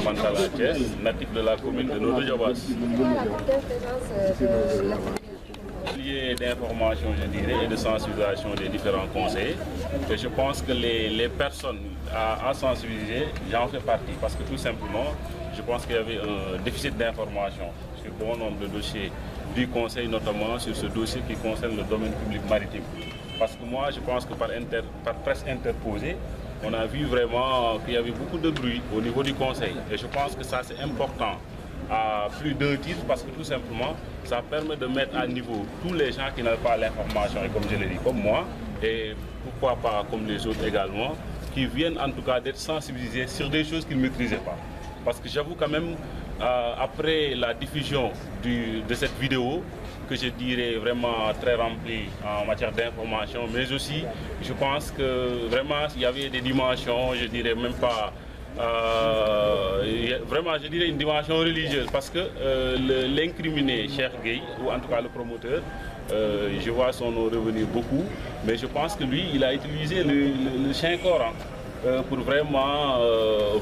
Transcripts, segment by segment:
départemental à Thiès, natif de la commune de Notto Diobass. Lié d'information, je dirais, et de sensibilisation des différents conseillers. Et je pense que les personnes à sensibiliser, j'en fais partie. Parce que tout simplement, je pense qu'il y avait un déficit d'information sur bon nombre de dossiers du conseil, notamment sur ce dossier qui concerne le domaine public maritime. Parce que moi, je pense que par presse interposée, on a vu vraiment qu'il y avait beaucoup de bruit au niveau du conseil. Et je pense que ça, c'est important à plus d'un titre parce que tout simplement, ça permet de mettre à niveau tous les gens qui n'avaient pas l'information, et comme je l'ai dit, comme moi, et pourquoi pas comme les autres également, qui viennent en tout cas d'être sensibilisés sur des choses qu'ils ne maîtrisaient pas. Parce que j'avoue quand même, après la diffusion de cette vidéo, que je dirais vraiment très remplie en matière d'information, mais aussi, je pense que vraiment, il y avait des dimensions, je dirais même pas, vraiment, je dirais une dimension religieuse, parce que l'incriminé Cheikh Gueye, ou en tout cas le promoteur, je vois son nom revenir beaucoup, mais je pense que lui, il a utilisé le Saint-Coran pour vraiment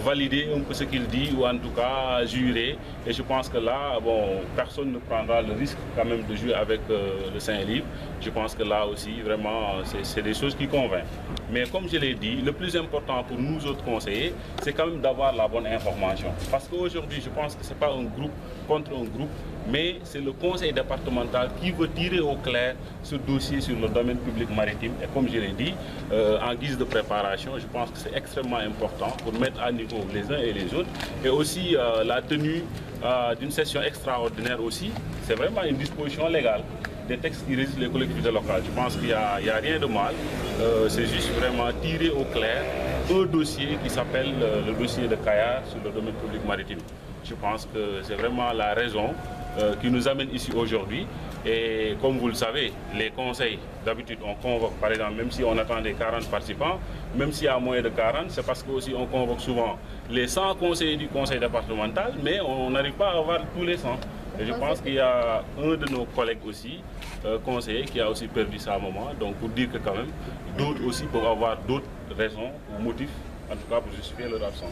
valider un peu ce qu'il dit, ou en tout cas jurer. Et je pense que là, bon, personne ne prendra le risque quand même de jouer avec le Saint-Livre. Je pense que là aussi, vraiment, c'est des choses qui convainquent. Mais comme je l'ai dit, le plus important pour nous autres conseillers, c'est quand même d'avoir la bonne information. Parce qu'aujourd'hui, je pense que ce n'est pas un groupe contre un groupe, mais c'est le conseil départemental qui veut tirer au clair ce dossier sur le domaine public maritime. Et comme je l'ai dit, en guise de préparation, je pense que c'est extrêmement important pour mettre à niveau les uns et les autres. Et aussi la tenue d'une session extraordinaire aussi, c'est vraiment une disposition légale des textes qui régissent les collectivités locales. Je pense qu'il n'y a rien de mal. C'est juste vraiment tirer au clair un dossier qui s'appelle le dossier de Kayar sur le domaine public maritime. Je pense que c'est vraiment la raison qui nous amène ici aujourd'hui. Et comme vous le savez, les conseils, d'habitude, on convoque, par exemple, même si on attendait 40 participants, même s'il y a moins de 40, c'est parce qu'aussi on convoque souvent les 100 conseillers du conseil départemental, mais on n'arrive pas à avoir tous les 100. Et je pense qu'il y a un de nos collègues aussi, conseillers, qui a aussi perdu ça à un moment. Donc pour dire que quand même, d'autres aussi peuvent avoir d'autres raisons ou motifs, en tout cas pour justifier leur absence.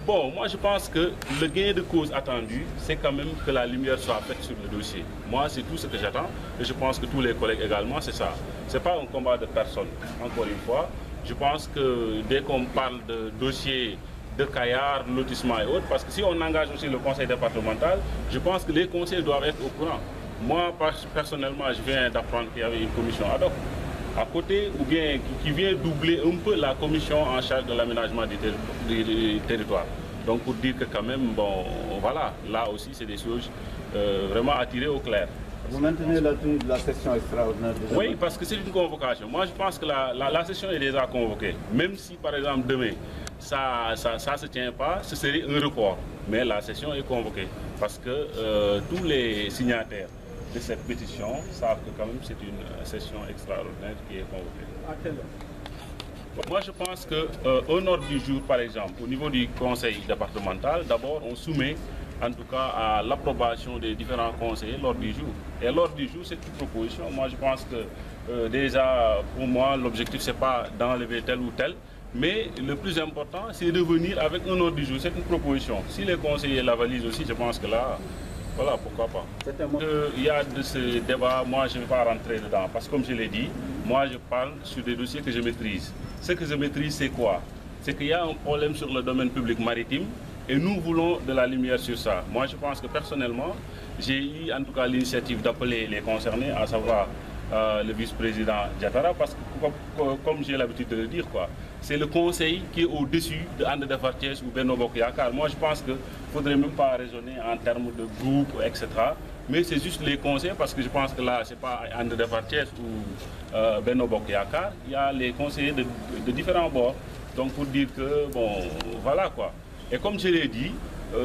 Bon, moi je pense que le gain de cause attendu, c'est quand même que la lumière soit faite sur le dossier. Moi, c'est tout ce que j'attends, et je pense que tous les collègues également, c'est ça. Ce n'est pas un combat de personne, encore une fois. Je pense que dès qu'on parle de dossiers de Kayar, lotissement et autres, parce que si on engage aussi le conseil départemental, je pense que les conseils doivent être au courant. Moi, personnellement, je viens d'apprendre qu'il y avait une commission ad hoc à côté, ou bien qui vient doubler un peu la commission en charge de l'aménagement du territoire. Donc pour dire que quand même, bon, voilà, là aussi c'est des choses vraiment à tirer au clair. Vous maintenez la tenue de la session extraordinaire? Oui, parce que c'est une convocation. Moi, je pense que la session est déjà convoquée. Même si, par exemple, demain, ça ne se tient pas, ce serait un report. Mais la session est convoquée. Parce que tous les signataires de cette pétition savent que quand même c'est une session extraordinaire qui est convoquée. À quelle heure? Moi, je pense qu'un ordre du jour, par exemple, au niveau du conseil départemental, d'abord, on soumet en tout cas à l'approbation des différents conseillers l'ordre du jour. Et l'ordre du jour, c'est une proposition. Moi, je pense que déjà, pour moi, l'objectif, ce n'est pas d'enlever tel ou tel, mais le plus important, c'est de venir avec un ordre du jour. C'est une proposition. Si les conseillers la valident aussi, je pense que là, voilà, pourquoi pas. Il y a de ce débat, moi, je ne vais pas rentrer dedans, parce que comme je l'ai dit, moi, je parle sur des dossiers que je maîtrise. Ce que je maîtrise, c'est quoi? C'est qu'il y a un problème sur le domaine public maritime, et nous voulons de la lumière sur ça. Moi, je pense que personnellement, j'ai eu en tout cas l'initiative d'appeler les concernés, à savoir le vice-président Diatara, parce que comme j'ai l'habitude de le dire, c'est le conseil qui est au-dessus de And Defar Thiès ou Benno Bokk Yakaar. Moi, je pense qu'il ne faudrait même pas raisonner en termes de groupe, etc. Mais c'est juste les conseils, parce que je pense que là, ce n'est pas And Defar Thiès ou Benno Bokk Yakaar. Il y a les conseillers de différents bords. Donc pour dire que, bon, voilà quoi. Et comme je l'ai dit,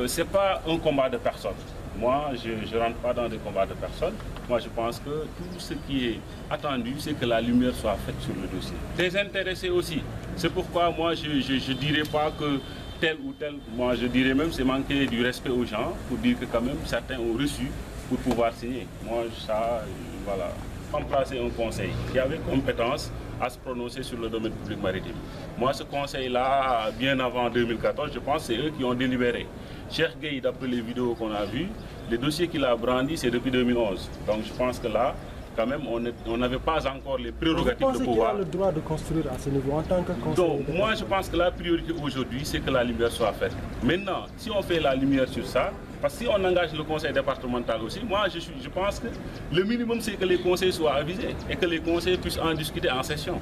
ce n'est pas un combat de personnes. Moi, je ne rentre pas dans des combats de personnes. Moi, je pense que tout ce qui est attendu, c'est que la lumière soit faite sur le dossier. Désintéressé aussi. C'est pourquoi moi, je ne dirais pas que tel ou tel, moi je dirais même c'est manquer du respect aux gens pour dire que quand même certains ont reçu pour pouvoir signer. Moi, ça, voilà. Remplacer un conseil qui avait compétence à se prononcer sur le domaine public maritime. Moi, ce conseil-là, bien avant 2014, je pense que c'est eux qui ont délibéré. Cheikh Gueye, d'après les vidéos qu'on a vues, les dossiers qu'il a brandis, c'est depuis 2011. Donc je pense que là, quand même, on n'avait pas encore les prérogatives de pouvoir. Vous pensez qu'il a le droit de construire à ce niveau en tant que conseiller? Donc, moi, je pense que la priorité aujourd'hui, c'est que la lumière soit faite. Maintenant, si on fait la lumière sur ça, parce que si on engage le conseil départemental aussi, moi, je pense que le minimum, c'est que les conseils soient avisés et que les conseils puissent en discuter en session.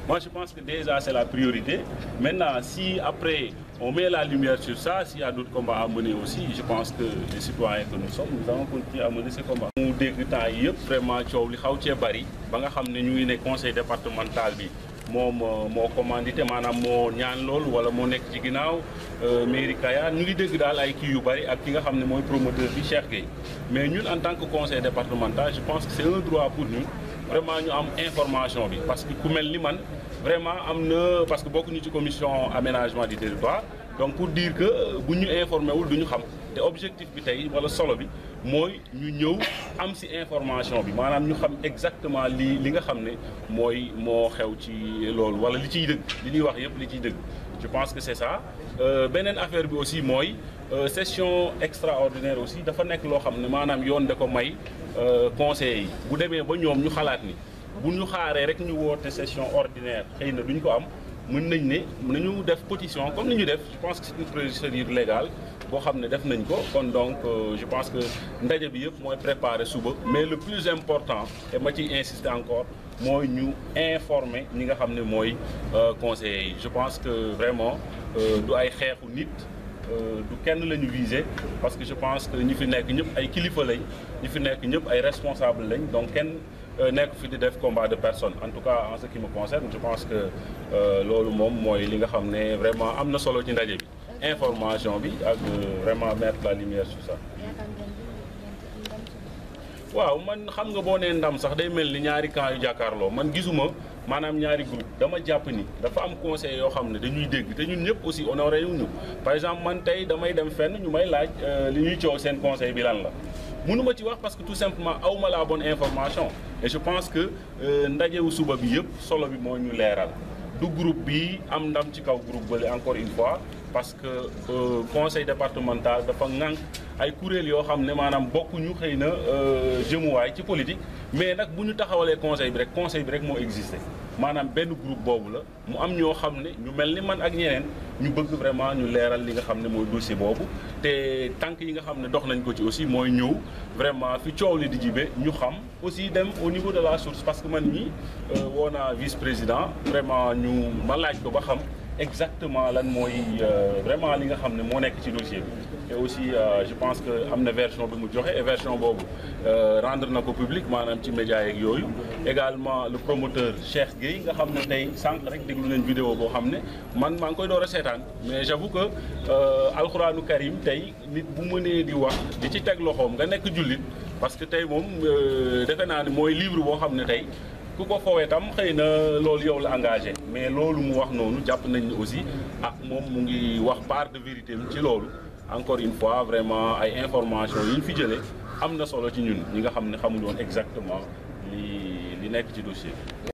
Moi, je pense que déjà, c'est la priorité. Maintenant, si après, on met la lumière sur ça, s'il y a d'autres combats à mener aussi, je pense que les citoyens que nous sommes, nous allons continuer à mener ces combats. Nous décrétons vraiment coow li xaw cee bari ba nga xam ne ñu ngi ne conseil départemental bi moo commandité maanaam moo ñaan loolu wala moo nekk ci ginnaaw mairie Kayar ñu ngi dégg daal ay kii yu bari ak ki nga xam ne mooy promoteur bi Cheikh Gueye. Mais ñun en tant que conseil départemental, je pense que c'est un droit pour nous vraiment ñu am information bi parce que ku mel ni man vraiment am na parce que bokk ñu ci commission aménagement du territoire, donc pour dire que bu ñu informé wul du ñu xam te objectif bi tey wala solo bi mooy ñu ñëw am ci information bi maanaam ñu xam exactement li nga xam ne mooy moo xew ci loolu wala li ciy dëgg li ñuy wax yëpp li ciy dëgg. Je pense que c'est ça. Beneen affaire bi aussi mooy session extraordinaire aussi dafa nekk loo xam ne maanaam yoon da ko may conseillers yi bu demee ba ñoom ñu xalaat ni bu ñu xaaree rek ñu woote session ordinaire xëy na duñ ko am mën nañ ne nañu def pétition comme ni ñu def. Je pense que c'est une procédure légale boo xam ne def nañ ko kon donc je pense que ndaje bi yëpp mooy préparer suba mais le plus important et ma ciy insister encore mooy ñu informer ñi nga xam ne mooy conseillers yi. Je pense que vraiment du ay xeexu nit du kenn la ñu viser parce que je pense que ñi fi nekk ñëpp ay kilifa lañ ñi fi nekk ñëpp ay responsable lañ donc kenn nekk fi di def combat de personne. En tout cas en ce qui me concerne je pense que loolu moom mooy li nga xam ne vraiment am na solo ci ndaje bi information bi ak vraiment mettre la lumière sur ça. waaw man xam nga boo nee ndam sax day mel ni ñaari camp yu jàkkaarloo man gisuma maanaam ñaari groupe dama jàpp ni dafa am conseil yoo xam ne dañuy dégg te ñun ñëpp aussi honoré wu ñu par exemple man tey damay dem fenn ñu may laaj li ñuy coow seen conseil bi lan la mënuma ci wax parce que tout simplement awma la bonne information et je pense que ndajewu suba bi yëpp solo bi moo ñu leeral du groupe bi am ndam ci kaw groupe bële encore une fois parce que conseil départemental dafa ŋànk ay kuréel yoo xam ne maanaam bokkuñu xëy na jëmuwaay ci politique mais nag bu ñu taxawalee conseil bi rek moo existé maanaam benn groupe boobu la mu am ñoo xam ne ñu mel ni man ak ñeneen ñu bëgg vraiment ñu leeral li nga xam ne mooy dossier boobu te tànk yi nga xam ne dox nañ ko ci aussi mooy ñëw vraiment fi coow li di jibe ñu xam aussi dem au niveau de la source parce que man ñi woo naa vice-président vraiment ñu ma laaj ko ba xam exactement lan mooy vraiment li nga xam ne moo nekk ci dossier bi et aussi je pense que am na version bi mu joxe et version boobu rendre na ko public maanaam ci médias yeeg yooyu également le promoteur Cheikh Gueye nga xam ne tey sànq rek déglu nañ vidéo boo xam ne man maa ngi koy door a seetaan mais j'avoue que alxuraanu karim tey nit bu mënee di wax di ci teg loxoom nga nekk jullit parce que tey moom defe naa ne mooy livre boo xam ne tey ku ko foowee tam xëy na loolu yow la engagé mais loolu mu wax noonu jàpp nañ ne aussi moom mu ngi wax part de vérité ci loolu encore une fois vraiment ay information yi ñu fi jëlee am na solo ci ñun ñi nga xam ne xamuñu woon exactement li nekk ci dossier bi.